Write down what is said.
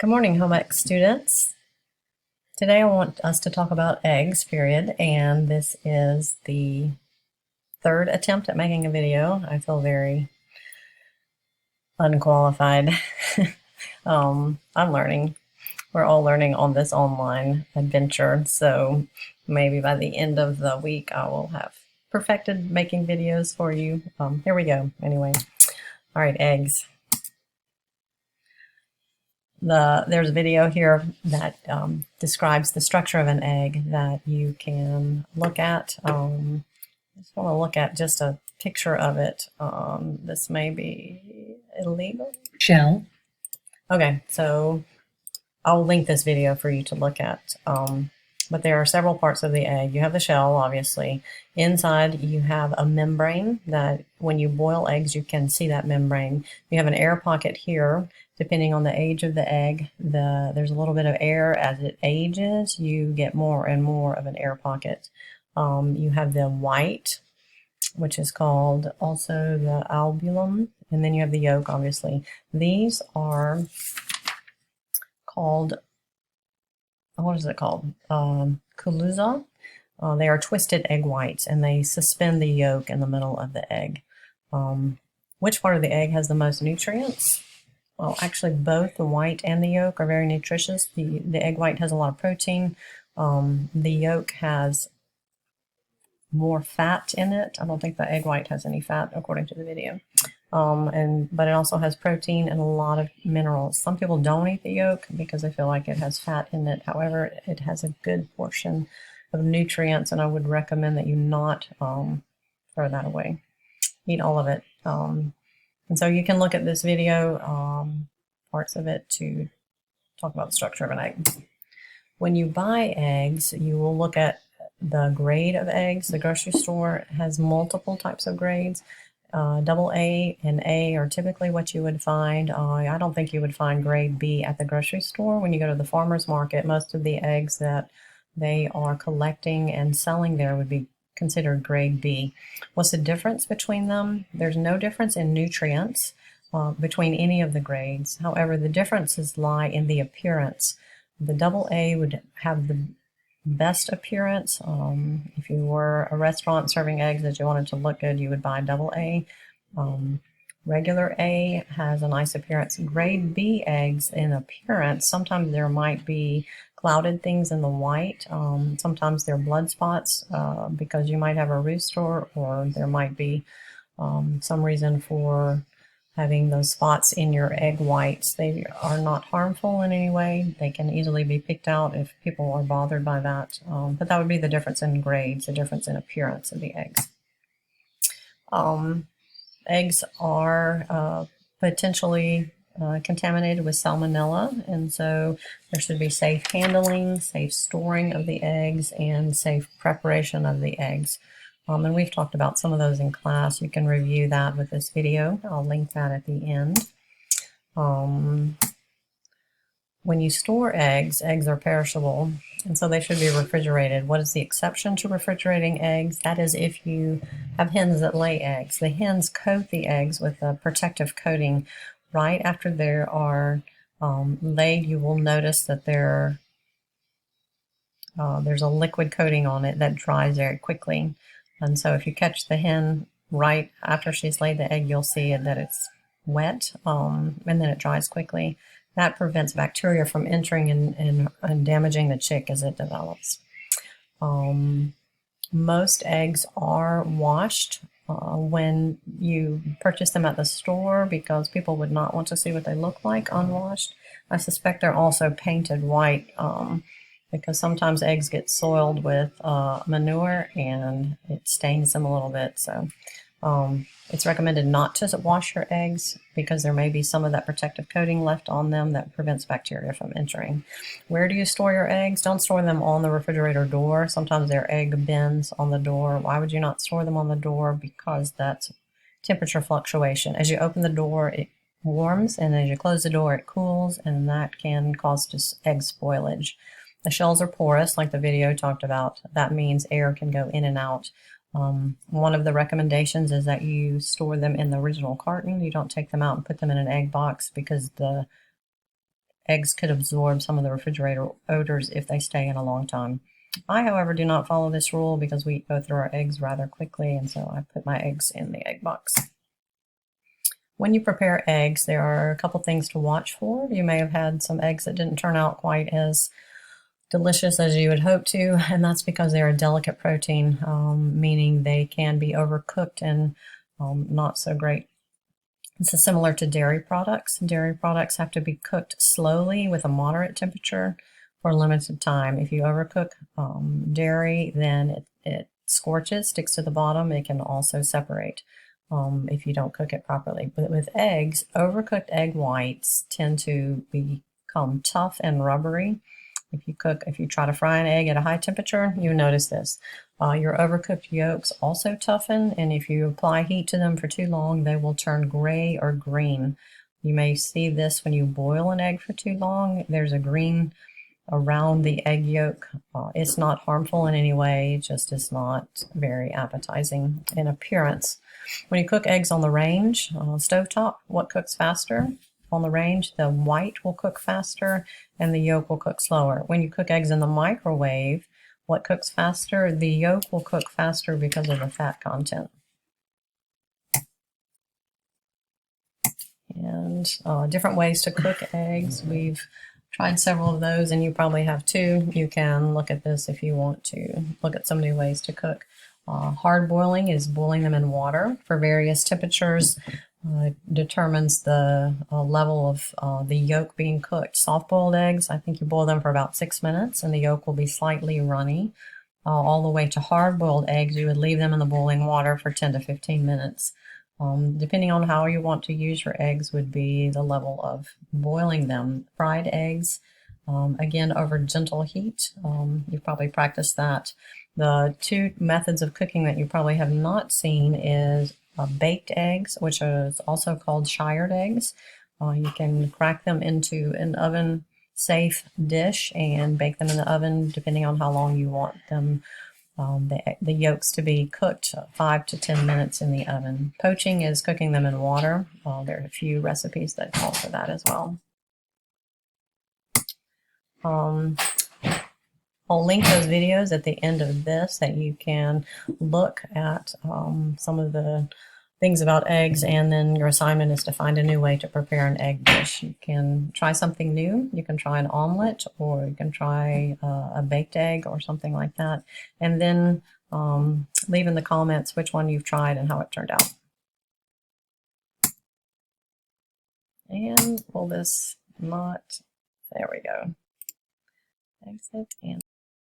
Good morning, home ec students. Today I want us to talk about eggs, period, and this is the third attempt at making a video. I feel very unqualified. I'm learning. We're all learning on this online adventure, so maybe by the end of the week I will have perfected making videos for you. Here we go. Anyway, all right, eggs. There's a video here that describes the structure of an egg that you can look at. I just want to look at just a picture of it. This may be illegal. Shell. Okay, so I'll link this video for you to look at. But there are several parts of the egg. You have the shell, obviously. Inside, you have a membrane that when you boil eggs, you can see that membrane. You have an air pocket here. Depending on the age of the egg, there's a little bit of air. As it ages, you get more and more of an air pocket. You have the white, which is called also the albulum, and then you have the yolk, obviously. These are called, what is it called? Culuza. They are twisted egg whites, and they suspend the yolk in the middle of the egg. Which part of the egg has the most nutrients? Well, actually, both the white and the yolk are very nutritious. The egg white has a lot of protein. The yolk has more fat in it. I don't think the egg white has any fat, according to the video. But it also has protein and a lot of minerals. Some people don't eat the yolk because they feel like it has fat in it. However, it has a good portion of nutrients, and I would recommend that you not throw that away. Eat all of it. And so you can look at this video, parts of it, to talk about the structure of an egg. When you buy eggs, you will look at the grade of eggs. The grocery store has multiple types of grades. Double A and A are typically what you would find. I don't think you would find grade B at the grocery store. When you go to the farmer's market, most of the eggs that they are collecting and selling there would be considered grade B. What's the difference between them? There's no difference in nutrients between any of the grades. However, the differences lie in the appearance. The double A would have the best appearance. If you were a restaurant serving eggs that you wanted to look good, you would buy double A. Regular A has a nice appearance. Grade B eggs in appearance, sometimes there might be clouded things in the white. Sometimes they're blood spots because you might have a rooster, or there might be some reason for having those spots in your egg whites. They are not harmful in any way. They can easily be picked out if people are bothered by that. But that would be the difference in grades, the difference in appearance of the eggs. Eggs are potentially contaminated with salmonella, and so there should be safe handling, safe storing of the eggs, and safe preparation of the eggs. And we've talked about some of those in class. You can review that with this video. I'll link that at the end. When you store eggs, eggs are perishable, and so they should be refrigerated. What is the exception to refrigerating eggs? That is if you have hens that lay eggs. The hens coat the eggs with a protective coating. Right after they are laid, you will notice that there's a liquid coating on it that dries very quickly. And so if you catch the hen right after she's laid the egg, you'll see that it's wet, and then it dries quickly. That prevents bacteria from entering and damaging the chick as it develops. Most eggs are washed when you purchase them at the store because people would not want to see what they look like unwashed. I suspect they're also painted white because sometimes eggs get soiled with manure and it stains them a little bit. So it's recommended not to wash your eggs because there may be some of that protective coating left on them that prevents bacteria from entering. Where do you store your eggs? Don't store them on the refrigerator door. Sometimes there are egg bins on the door. Why would you not store them on the door? Because that's temperature fluctuation. As you open the door, it warms, and as you close the door, it cools, and that can cause just egg spoilage. The shells are porous, like the video talked about. That means air can go in and out. One of the recommendations is that you store them in the original carton. You don't take them out and put them in an egg box because the eggs could absorb some of the refrigerator odors if they stay in a long time. I, however, do not follow this rule because we go through our eggs rather quickly, and so I put my eggs in the egg box. When you prepare eggs, there are a couple things to watch for. You may have had some eggs that didn't turn out quite as delicious as you would hope to, and that's because they're a delicate protein, meaning they can be overcooked and not so great. This is similar to dairy products. Dairy products have to be cooked slowly with a moderate temperature for a limited time. If you overcook dairy, then it scorches, sticks to the bottom. It can also separate if you don't cook it properly. But with eggs, overcooked egg whites tend to become tough and rubbery. If you try to fry an egg at a high temperature, you notice this. Your overcooked yolks also toughen, and if you apply heat to them for too long, they will turn gray or green. You may see this when you boil an egg for too long. There's a green around the egg yolk. It's not harmful in any way, just is not very appetizing in appearance. When you cook eggs on the range, stovetop, what cooks faster? On the range, the white will cook faster and the yolk will cook slower. When you cook eggs in the microwave, what cooks faster? The yolk will cook faster because of the fat content. And different ways to cook eggs. We've tried several of those, and you probably have too. You can look at this if you want to look at some new ways to cook. Hard boiling is boiling them in water for various temperatures. Determines the level of the yolk being cooked. Soft-boiled eggs, I think you boil them for about 6 minutes, and the yolk will be slightly runny. All the way to hard-boiled eggs, you would leave them in the boiling water for 10 to 15 minutes. Depending on how you want to use your eggs would be the level of boiling them. Fried eggs, again, over gentle heat. You've probably practiced that. The two methods of cooking that you probably have not seen is baked eggs, which is also called shired eggs. You can crack them into an oven-safe dish and bake them in the oven depending on how long you want them. The yolks to be cooked 5 to 10 minutes in the oven. Poaching is cooking them in water. There are a few recipes that call for that as well. I'll link those videos at the end of this that you can look at some of the things about eggs, and then your assignment is to find a new way to prepare an egg dish. You can try something new. You can try an omelet, or you can try a baked egg or something like that, and then leave in the comments which one you've tried and how it turned out. And will this not, there we go. Exit and